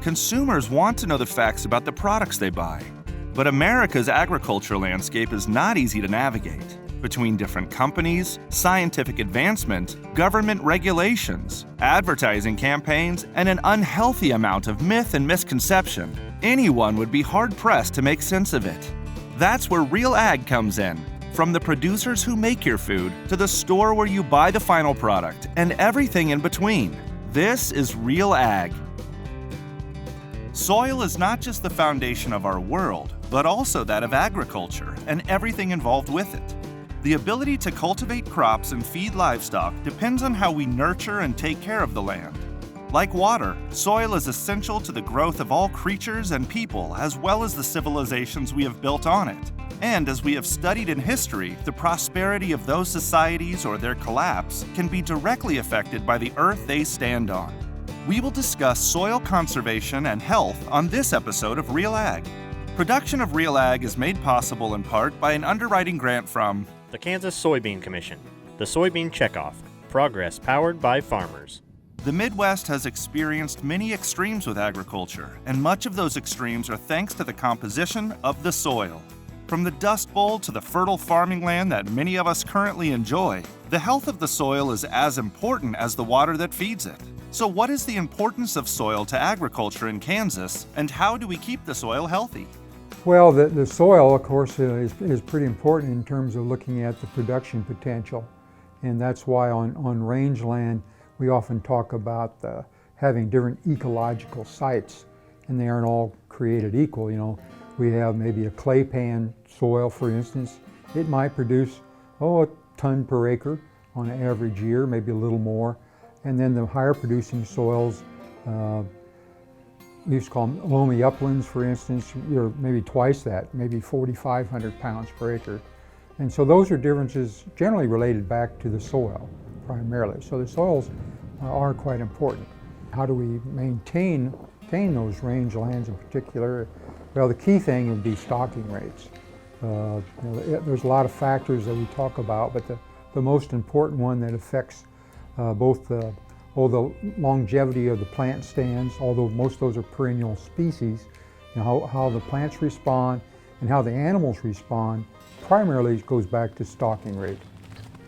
Consumers want to know the facts about the products they buy. But America's agriculture landscape is not easy to navigate. Between different companies, scientific advancement, government regulations, advertising campaigns, and an unhealthy amount of myth and misconception, anyone would be hard-pressed to make sense of it. That's where Real Ag comes in. From the producers who make your food to the store where you buy the final product and everything in between. This is Real Ag. Soil is not just the foundation of our world, but also that of agriculture and everything involved with it. The ability to cultivate crops and feed livestock depends on how we nurture and take care of the land. Like water, soil is essential to the growth of all creatures and people, as well as the civilizations we have built on it. And as we have studied in history, the prosperity of those societies or their collapse can be directly affected by the earth they stand on. We will discuss soil conservation and health on this episode of Real Ag. Production of Real Ag is made possible in part by an underwriting grant from the Kansas Soybean Commission, the Soybean Checkoff, progress powered by farmers. The Midwest has experienced many extremes with agriculture, and much of those extremes are thanks to the composition of the soil. From the Dust Bowl to the fertile farming land that many of us currently enjoy, the health of the soil is as important as the water that feeds it. So what is the importance of soil to agriculture in Kansas, and how do we keep the soil healthy? Well, the soil, of course, is pretty important in terms of looking at the production potential. And that's why on rangeland, we often talk about having different ecological sites, and they aren't all created equal. You know, we have maybe a clay pan soil, for instance. It might produce, a ton per acre on an average year, maybe a little more. And then the higher producing soils, we used to call them loamy uplands, for instance, you're maybe twice that, maybe 4,500 pounds per acre. And so those are differences generally related back to the soil, primarily. So the soils are quite important. How do we maintain those rangelands in particular? Well, the key thing would be stocking rates. There's a lot of factors that we talk about, but the most important one that affects both the longevity of the plant stands, although most of those are perennial species, how the plants respond and how the animals respond, primarily goes back to stocking rate.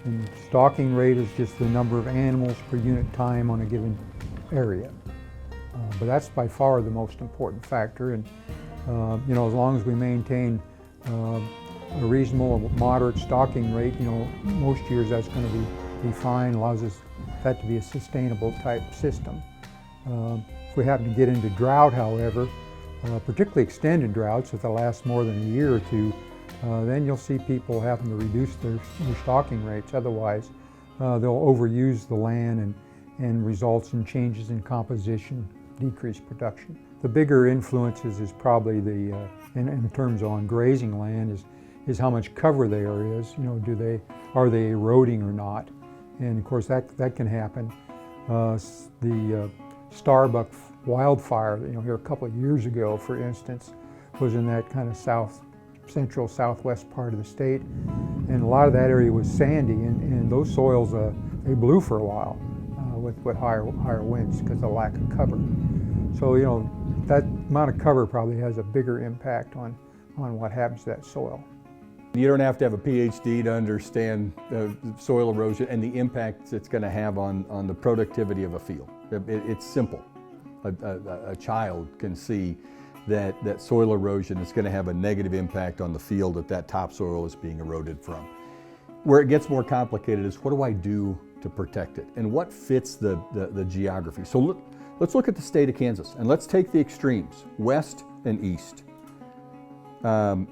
And stocking rate is just the number of animals per unit time on a given area. But that's by far the most important factor. And as long as we maintain a reasonable or moderate stocking rate, most years that's going to be fine, allows us that to be a sustainable type system. If we happen to get into drought, however, particularly extended droughts, if they last more than a year or two, then you'll see people having to reduce their stocking rates. Otherwise, they'll overuse the land and results in changes in composition, decreased production. The bigger influences is probably in terms on grazing land is how much cover there is. Are they eroding or not? And of course that can happen. The Starbuck wildfire, here a couple of years ago, for instance, was in that kind of central southwest part of the state, and a lot of that area was sandy, and those soils they blew for a while with higher winds because of the lack of cover. So that amount of cover probably has a bigger impact on what happens to that soil. You don't have to have a PhD to understand soil erosion and the impact it's going to have on the productivity of a field. It's simple. A child can see that soil erosion is going to have a negative impact on the field that topsoil is being eroded from. Where it gets more complicated is what do I do to protect it, and what fits the geography. So let's look at the state of Kansas, and let's take the extremes, west and east.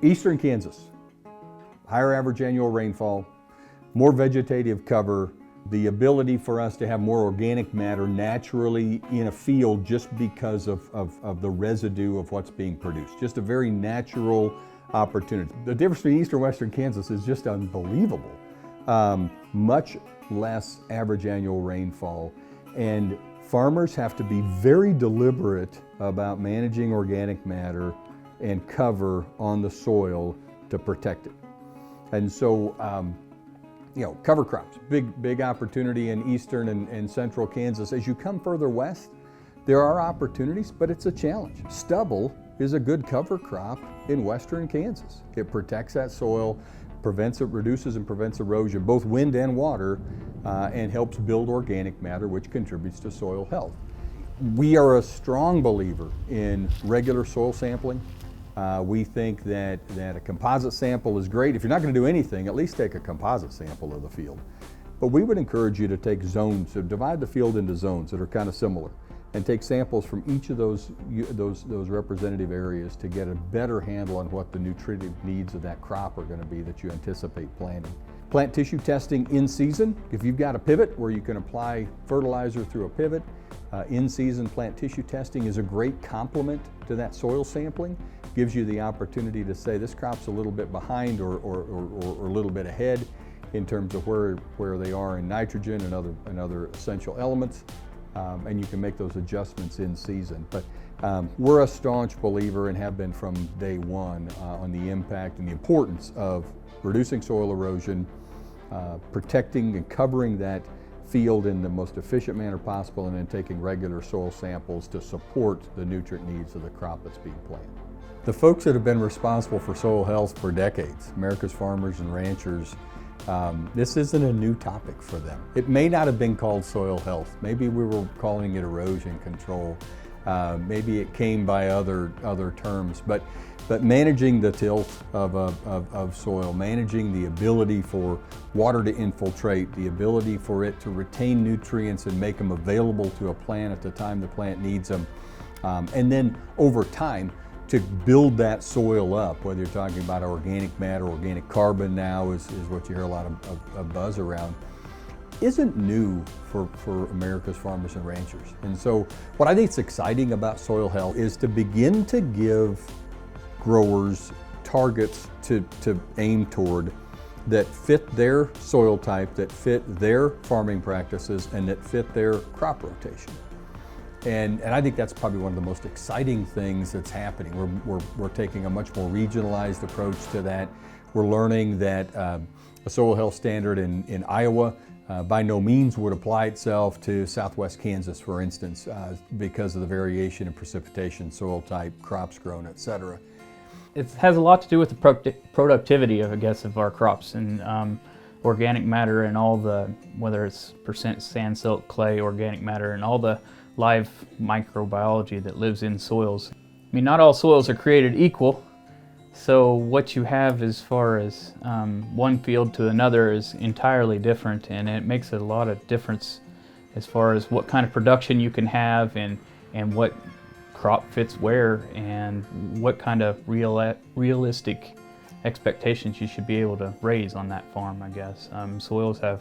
Eastern Kansas, higher average annual rainfall, more vegetative cover, the ability for us to have more organic matter naturally in a field just because of the residue of what's being produced. Just a very natural opportunity. The difference between eastern and western Kansas is just unbelievable. Much less average annual rainfall, and farmers have to be very deliberate about managing organic matter and cover on the soil to protect it. And so, cover crops, big opportunity in eastern and central Kansas. As you come further west, There are opportunities, but it's a challenge. Stubble is a good cover crop in western Kansas. It protects that soil, reduces and prevents erosion, both wind and water, and helps build organic matter, which contributes to soil health. We are a strong believer in regular soil sampling. We think that a composite sample is great. If you're not going to do anything, at least take a composite sample of the field. But we would encourage you to take zones, so divide the field into zones that are kind of similar, and take samples from each of those representative areas to get a better handle on what the nutritive needs of that crop are going to be that you anticipate planting. Plant tissue testing in season. If you've got a pivot where you can apply fertilizer through a pivot, in-season plant tissue testing is a great complement to that soil sampling. Gives you the opportunity to say this crop's a little bit behind or a little bit ahead in terms of where they are in nitrogen and other essential elements, and you can make those adjustments in season. But we're a staunch believer and have been from day one on the impact and the importance of reducing soil erosion, protecting and covering that field in the most efficient manner possible, and then taking regular soil samples to support the nutrient needs of the crop that's being planted. The folks that have been responsible for soil health for decades, America's farmers and ranchers, this isn't a new topic for them. It may not have been called soil health. Maybe we were calling it erosion control. Maybe it came by other terms, but managing the tilth of soil, managing the ability for water to infiltrate, the ability for it to retain nutrients and make them available to a plant at the time the plant needs them, and then over time to build that soil up, whether you're talking about organic matter, organic carbon now is what you hear a lot of buzz around, isn't new for America's farmers and ranchers. And so what I think is exciting about soil health is to begin to give growers targets to aim toward that fit their soil type, that fit their farming practices, and that fit their crop rotation. And I think that's probably one of the most exciting things that's happening. We're taking a much more regionalized approach to that. We're learning that a soil health standard in Iowa by no means would apply itself to southwest Kansas, for instance, because of the variation in precipitation, soil type, crops grown, et cetera. It has a lot to do with the productivity, I guess, of our crops and organic matter and all the, whether it's percent sand, silt, clay, organic matter, and all the live microbiology that lives in soils. I mean, not all soils are created equal, so what you have as far as one field to another is entirely different, and it makes a lot of difference as far as what kind of production you can have and what crop fits where and what kind of realistic expectations you should be able to raise on that farm, I guess. Soils are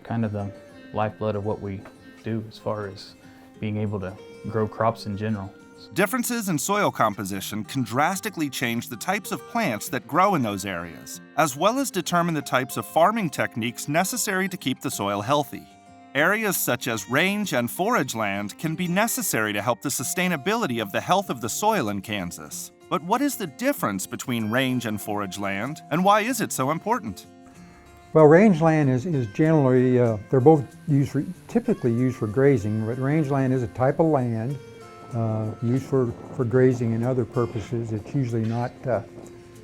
kind of the lifeblood of what we do as far as being able to grow crops in general. Differences in soil composition can drastically change the types of plants that grow in those areas, as well as determine the types of farming techniques necessary to keep the soil healthy. Areas such as range and forage land can be necessary to help the sustainability of the health of the soil in Kansas. But what is the difference between range and forage land, and why is it so important? Well, rangeland is generally, they're both typically used for grazing, but rangeland is a type of land used for grazing and other purposes. It's usually not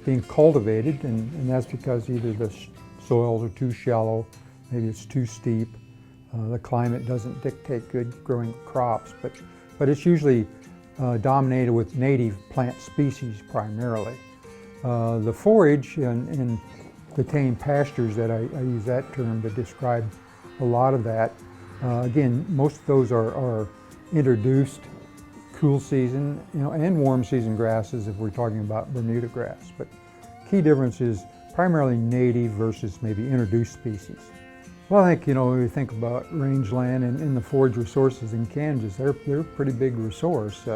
being cultivated, and that's because either the soils are too shallow, maybe it's too steep, the climate doesn't dictate good growing crops, but it's usually dominated with native plant species primarily. The forage and the tame pastures, that I use that term to describe a lot of that. Again, most of those are introduced cool season, and warm season grasses if we're talking about Bermuda grass. But key difference is primarily native versus maybe introduced species. Well, I think, when we think about rangeland and the forage resources in Kansas, they're a pretty big resource.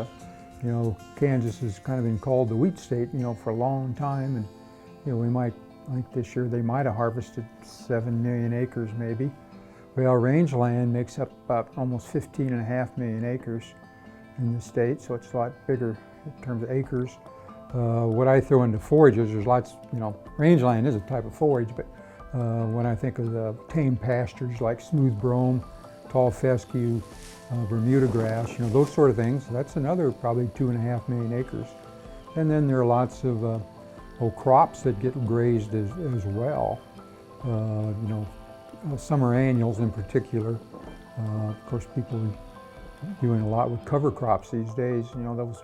Kansas has kind of been called the wheat state, for a long time, and I think this year they might have harvested 7 million acres maybe. Well, rangeland makes up about almost 15.5 million acres in the state, so it's a lot bigger in terms of acres. What I throw into forages, there's lots, rangeland is a type of forage, but when I think of the tame pastures like smooth brome, tall fescue, Bermuda grass, those sort of things. That's another probably 2.5 million acres. And then there are lots of crops that get grazed as well. Summer annuals in particular. Of course, people are doing a lot with cover crops these days.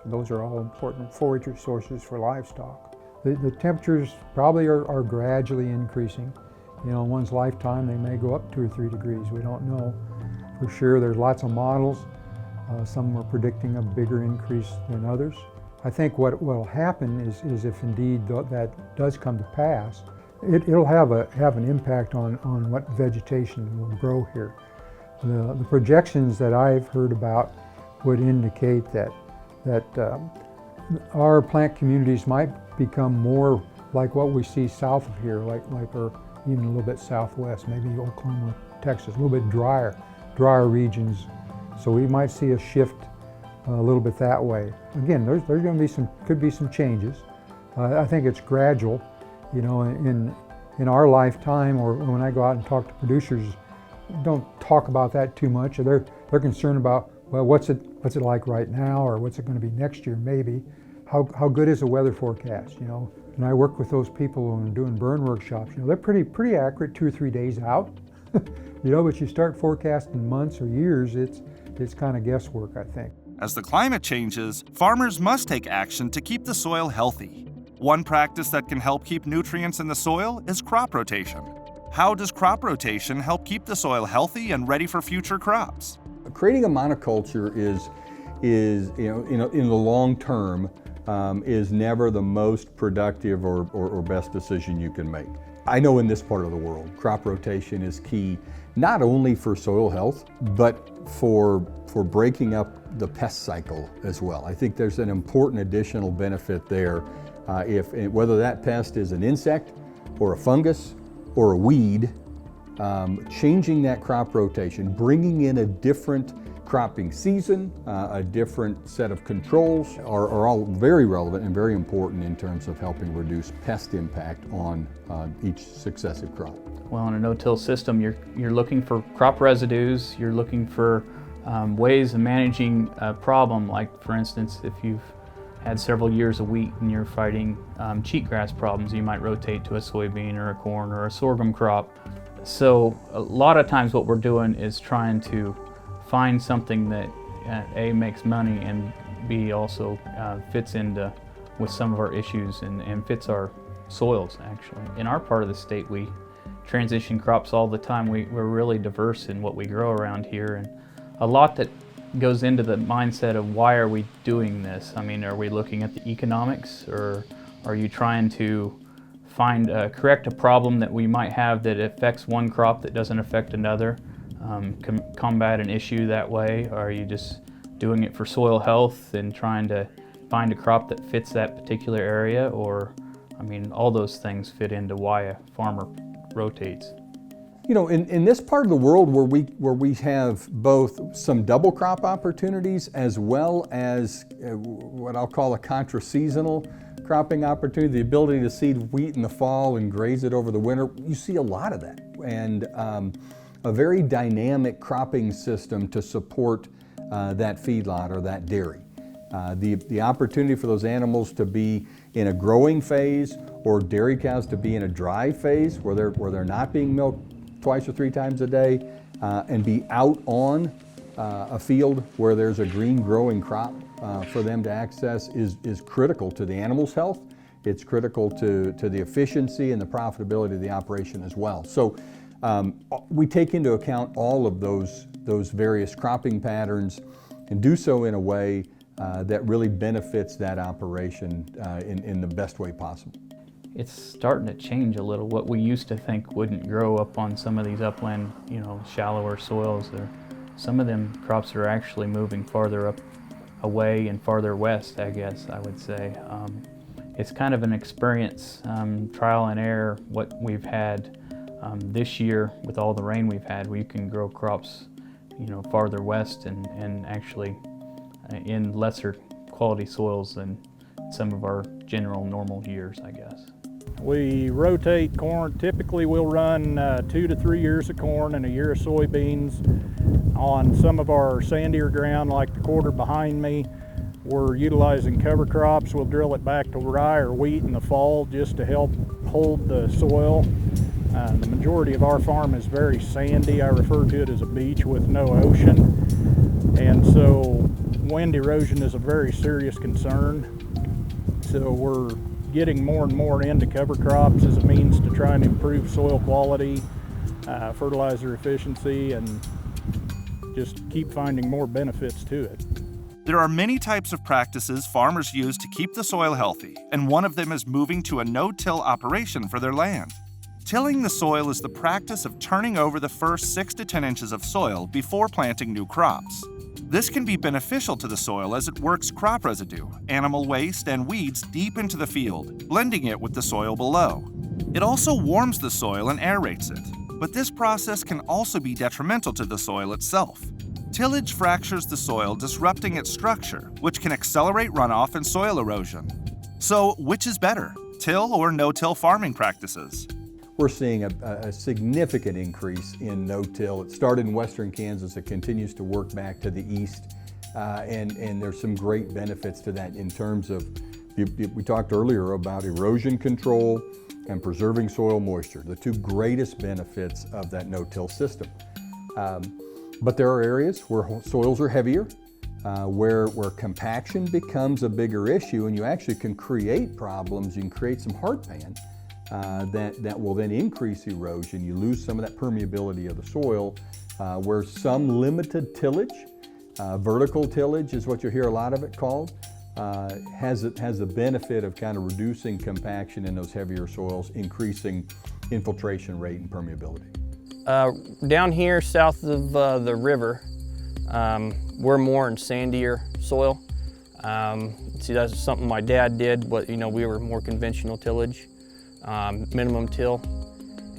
Those are all important forage sources for livestock. The temperatures probably are gradually increasing. In one's lifetime, they may go up 2 or 3 degrees. We don't know for sure. There's lots of models. Some are predicting a bigger increase than others. I think what will happen is if indeed that does come to pass, it'll have an impact on what vegetation will grow here. The projections that I've heard about would indicate that our plant communities might become more like what we see south of here, like or even a little bit southwest, maybe Oklahoma, Texas, a little bit drier regions. So we might see a shift a little bit that way. Again, there's going to be could be some changes. I think it's gradual. In our lifetime, or when I go out and talk to producers, don't talk about that too much. They're concerned about, well, what's it like right now, or what's it going to be next year maybe. How good is the weather forecast? And I work with those people when I'm doing burn workshops. They're pretty accurate 2 or 3 days out. But you start forecasting months or years, it's kind of guesswork, I think. As the climate changes, farmers must take action to keep the soil healthy. One practice that can help keep nutrients in the soil is crop rotation. How does crop rotation help keep the soil healthy and ready for future crops? Creating a monoculture is in the long term, is never the most productive or best decision you can make. I know in this part of the world, crop rotation is key, not only for soil health, but for breaking up the pest cycle as well. I think there's an important additional benefit there. Whether that pest is an insect or a fungus or a weed, changing that crop rotation, bringing in a different cropping season, a different set of controls are all very relevant and very important in terms of helping reduce pest impact on each successive crop. Well, in a no-till system, you're looking for crop residues, you're looking for ways of managing a problem, like for instance, if you've had several years of wheat and you're fighting cheatgrass problems, you might rotate to a soybean or a corn or a sorghum crop. So a lot of times what we're doing is trying to find something that A, makes money, and B, also fits into with some of our issues and fits our soils, actually. In our part of the state, we transition crops all the time. We're really diverse in what we grow around here, and a lot that goes into the mindset of why are we doing this? I mean, are we looking at the economics, or are you trying to correct a problem that we might have that affects one crop that doesn't affect another? Combat an issue that way? Or are you just doing it for soil health and trying to find a crop that fits that particular area? Or, I mean, all those things fit into why a farmer rotates. In this part of the world where we have both some double crop opportunities as well as what I'll call a contra-seasonal cropping opportunity, the ability to seed wheat in the fall and graze it over the winter, you see a lot of that. And a very dynamic cropping system to support that feedlot or that dairy. The opportunity for those animals to be in a growing phase, or dairy cows to be in a dry phase where they're not being milked 2 or 3 times a day, and be out on a field where there's a green growing crop for them to access is critical to the animal's health. It's critical to the efficiency and the profitability of the operation as well. So we take into account all of those various cropping patterns and do so in a way that really benefits that operation in the best way possible. It's starting to change a little. What we used to think wouldn't grow up on some of these upland, shallower soils, some of them crops are actually moving farther up away and farther west, I guess I would say. It's kind of an experience, trial and error, what we've had this year with all the rain we've had. We can grow crops, farther west and actually in lesser quality soils than some of our general normal years, I guess. We rotate corn. Typically we'll run 2 to 3 years of corn and a year of soybeans. On some of our sandier ground, like the quarter behind me, we're utilizing cover crops. We'll drill it back to rye or wheat in the fall just to help hold the soil. The majority of our farm is very sandy. I refer to it as a beach with no ocean. And so wind erosion is a very serious concern. So we're getting more and more into cover crops as a means to try and improve soil quality, fertilizer efficiency, and just keep finding more benefits to it. There are many types of practices farmers use to keep the soil healthy, and one of them is moving to a no-till operation for their land. Tilling the soil is the practice of turning over the first 6 to 10 inches of soil before planting new crops. This can be beneficial to the soil as it works crop residue, animal waste, and weeds deep into the field, blending it with the soil below. It also warms the soil and aerates it, but this process can also be detrimental to the soil itself. Tillage fractures the soil, disrupting its structure, which can accelerate runoff and soil erosion. So, which is better, till or no-till farming practices? We're seeing a significant increase in no-till. It started in western Kansas, it continues to work back to the east, and there's some great benefits to that in terms of, we talked earlier about erosion control and preserving soil moisture, the two greatest benefits of that no-till system. But there are areas where soils are heavier, where compaction becomes a bigger issue, and you actually can create problems. You can create some hardpan that will then increase erosion. You lose some of that permeability of the soil, where some limited tillage, vertical tillage is what you hear a lot of it called, has the benefit of kind of reducing compaction in those heavier soils, increasing infiltration rate and permeability. Down here south of the river, we're more in sandier soil. See, that's something my dad did, but we were more conventional tillage, minimum till,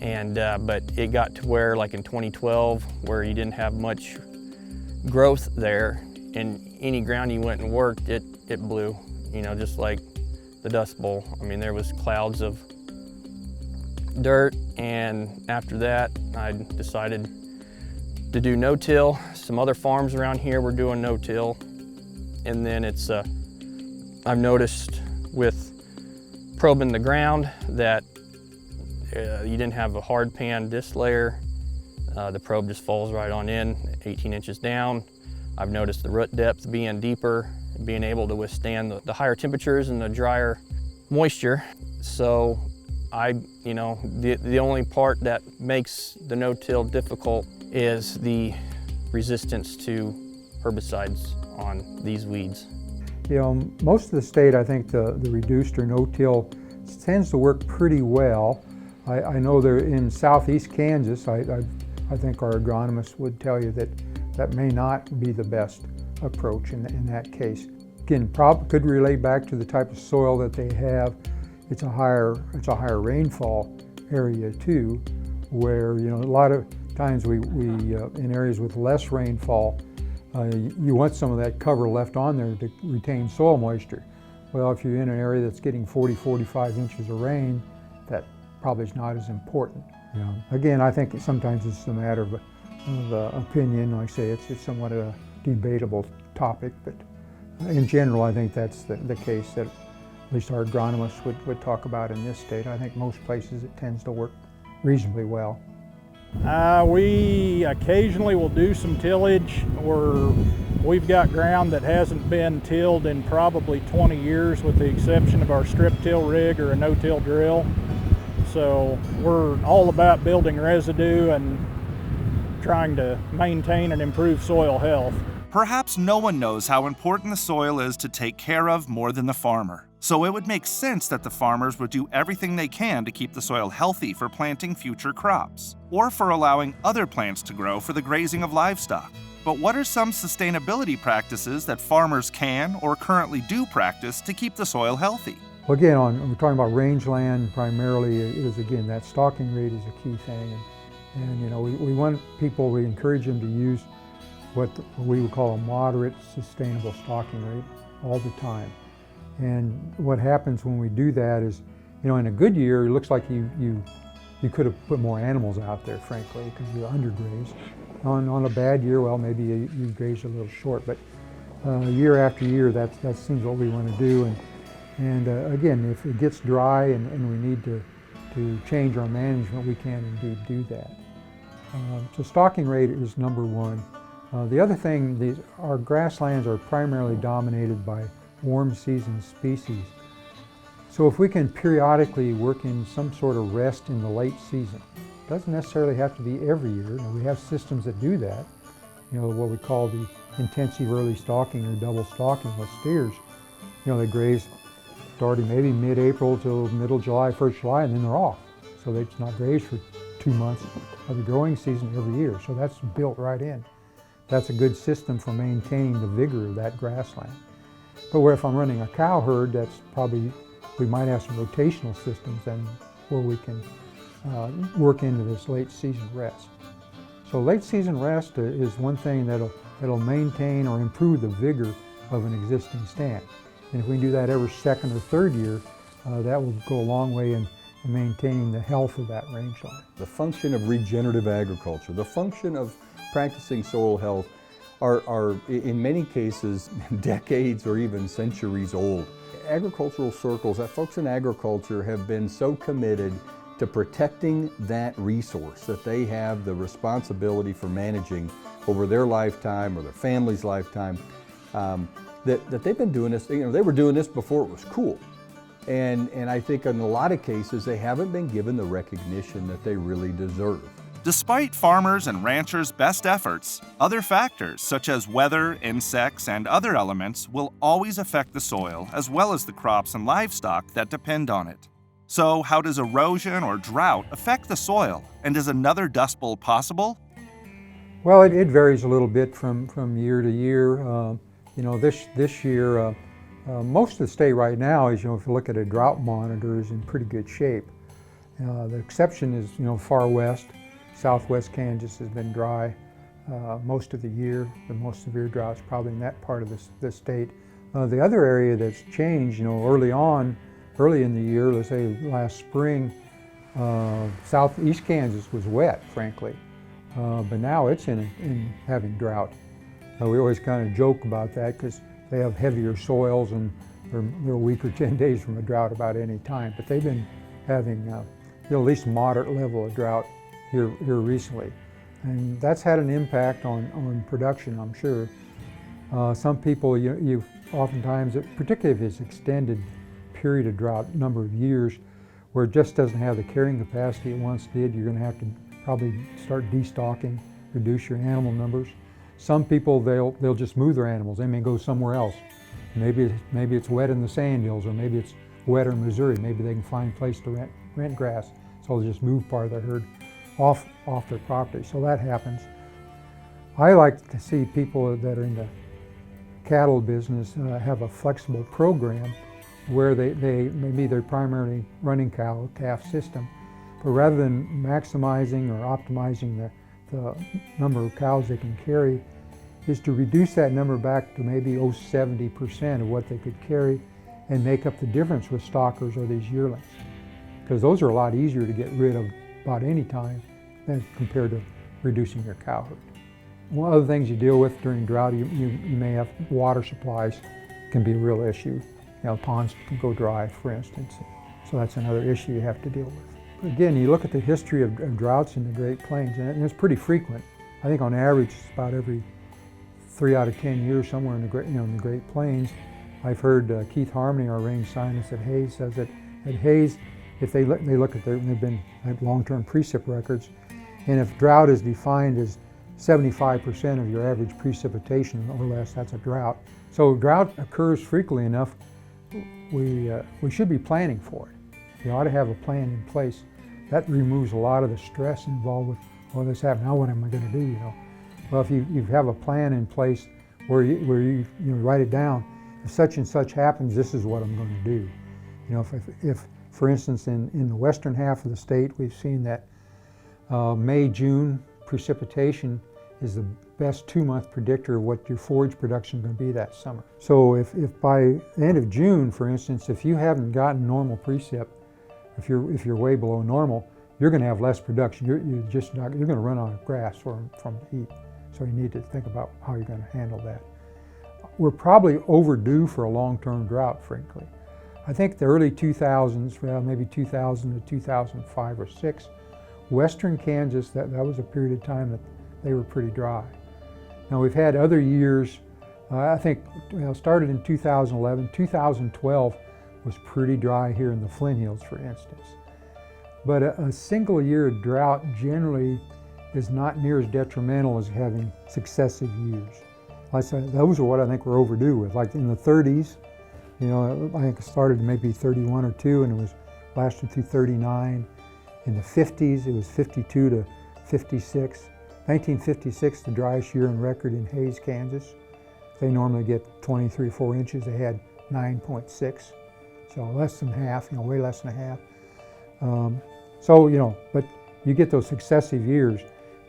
and but it got to where, like in 2012, where you didn't have much growth there, and any ground you went and worked, it blew, just like the Dust Bowl. I mean, there was clouds of dirt, and after that I decided to do no-till. Some other farms around here were doing no-till, and then I've noticed with probing the ground that you didn't have a hard pan disc layer. The probe just falls right on in, 18 inches down. I've noticed the root depth being deeper, being able to withstand the higher temperatures and the drier moisture. So the only part that makes the no-till difficult is the resistance to herbicides on these weeds. Most of the state, I think the reduced or no-till tends to work pretty well. I know they're in southeast Kansas. I think our agronomists would tell you that that may not be the best approach in that case. Again, could relate back to the type of soil that they have. It's a higher rainfall area too, where a lot of times we in areas with less rainfall, you want some of that cover left on there to retain soil moisture. Well, if you're in an area that's getting 40, 45 inches of rain, that probably is not as important. Again, I think sometimes it's a matter of opinion. Like I say, it's somewhat a debatable topic, but in general, I think that's the case that at least our agronomists would talk about in this state. I think most places it tends to work reasonably well. We occasionally will do some tillage where we've got ground that hasn't been tilled in probably 20 years with the exception of our strip till rig or a no-till drill. So we're all about building residue and trying to maintain and improve soil health. Perhaps no one knows how important the soil is to take care of more than the farmer. So it would make sense that the farmers would do everything they can to keep the soil healthy for planting future crops, or for allowing other plants to grow for the grazing of livestock. But what are some sustainability practices that farmers can or currently do practice to keep the soil healthy? Well, again, we're talking about rangeland primarily. Again, that stalking rate is a key thing, and we want people, we encourage them to use what we would call a moderate sustainable stalking rate all the time. And what happens when we do that is, in a good year, it looks like you you could have put more animals out there, frankly, because you undergraze. On a bad year, well, maybe you graze a little short, but year after year, that seems what we want to do. And again, if it gets dry and we need to change our management, we can indeed do that. So stocking rate is number one. The other thing, our grasslands are primarily dominated by warm season species. So if we can periodically work in some sort of rest in the late season, it doesn't necessarily have to be every year. We have systems that do that. What we call the intensive early stalking or double stalking with steers. They graze starting maybe mid-April till middle July, 1st July, and then they're off. So they're not grazed for 2 months of the growing season every year. So that's built right in. That's a good system for maintaining the vigor of that grassland. But if I'm running a cow herd, that's probably, we might have some rotational systems then where we can work into this late season rest. So late season rest is one thing that'll maintain or improve the vigor of an existing stand. And if we can do that every second or third year, that will go a long way in maintaining the health of that range line. The function of regenerative agriculture, the function of practicing soil health are in many cases decades or even centuries old. Agricultural circles, folks in agriculture have been so committed to protecting that resource that they have the responsibility for managing over their lifetime or their family's lifetime, that they've been doing this. They were doing this before it was cool. And I think in a lot of cases they haven't been given the recognition that they really deserve. Despite farmers and ranchers' best efforts, other factors such as weather, insects, and other elements will always affect the soil as well as the crops and livestock that depend on it. So how does erosion or drought affect the soil, and is another Dust Bowl possible? Well, it varies a little bit from year to year. This year, most of the state right now is, if you look at a drought monitor, is in pretty good shape. The exception is, far west. Southwest Kansas has been dry most of the year. The most severe drought's probably in that part of the state. The other area that's changed, early in the year, let's say last spring, southeast Kansas was wet, frankly. But now it's in having drought. We always kind of joke about that because they have heavier soils and they're a week or 10 days from a drought about any time. But they've been having at least moderate level of drought here recently. And that's had an impact on production, I'm sure. Some people, you oftentimes, particularly if it's extended period of drought, number of years, where it just doesn't have the carrying capacity it once did, you're going to have to probably start destocking, reduce your animal numbers. Some people, they'll just move their animals. They may go somewhere else. Maybe it's wet in the sand hills, or maybe it's wetter in Missouri. Maybe they can find a place to rent grass, so they'll just move part of their herd off their property. So that happens. I like to see people that are in the cattle business have a flexible program where maybe they're primarily running calf system, but rather than maximizing or optimizing the number of cows they can carry, is to reduce that number back to maybe 70% of what they could carry and make up the difference with stockers or these yearlings. Because those are a lot easier to get rid of about any time than compared to reducing your cow herd. One of the things you deal with during drought, you may have water supplies can be a real issue. Ponds can go dry, for instance. So that's another issue you have to deal with. Again, you look at the history of droughts in the Great Plains, and it's pretty frequent. I think on average it's about every 3 out of 10 years somewhere in the Great Plains. I've heard Keith Harmony, our range scientist at Hays, says that at Hays, if they look at they've been at long-term precip records, and if drought is defined as 75% of your average precipitation or less, that's a drought. So drought occurs frequently enough, we should be planning for it. You ought to have a plan in place. That removes a lot of the stress involved with, this happened, now what am I going to do, Well, if you have a plan in place where you write it down, if such and such happens, this is what I'm going to do. If for instance, in the western half of the state, we've seen that May, June precipitation is the best 2-month predictor of what your forage production is going to be that summer. So if by the end of June, for instance, if you haven't gotten normal precip, if you're way below normal, you're going to have less production. You're going to run out of grass from the heat. So you need to think about how you're going to handle that. We're probably overdue for a long-term drought, frankly. I think the early 2000s, well, maybe 2000 to 2005 or 6, western Kansas, that was a period of time that they were pretty dry. Now we've had other years, I think started in 2011, 2012 was pretty dry here in the Flint Hills, for instance. But a single year of drought generally is not near as detrimental as having successive years. Like I said, those are what I think we're overdue with. Like in the 30s, I think it started maybe 31 or 2 and it was lasted through 39. In the 50s, it was 52 to 56. 1956, the driest year in record in Hays, Kansas. They normally get 23 or 4 inches. They had 9.6, so less than half, way less than half. But you get those successive years,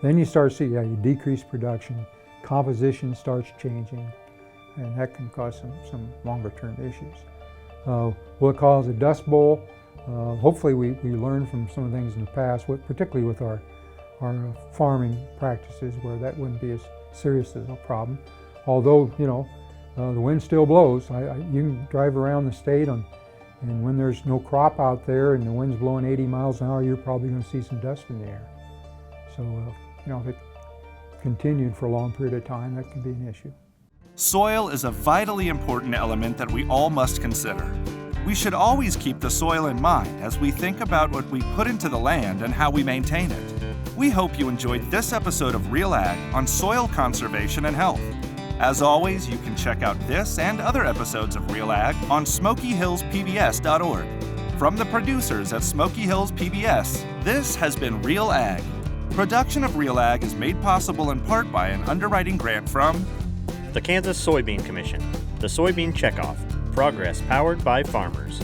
then you start to see, you decrease production, composition starts changing, and that can cause some longer term issues. Will it cause a dust bowl? Hopefully we learn from some of the things in the past, particularly with our farming practices, where that wouldn't be as serious as a problem. Although, the wind still blows. You can drive around the state and when there's no crop out there and the wind's blowing 80 miles an hour, you're probably going to see some dust in the air. So, if it continued for a long period of time, that can be an issue. Soil is a vitally important element that we all must consider. We should always keep the soil in mind as we think about what we put into the land and how we maintain it. We hope you enjoyed this episode of Real Ag on soil conservation and health. As always, you can check out this and other episodes of Real Ag on SmokyHillsPBS.org. From the producers at Smoky Hills PBS, this has been Real Ag. Production of Real Ag is made possible in part by an underwriting grant from the Kansas Soybean Commission, the Soybean Checkoff, progress powered by farmers.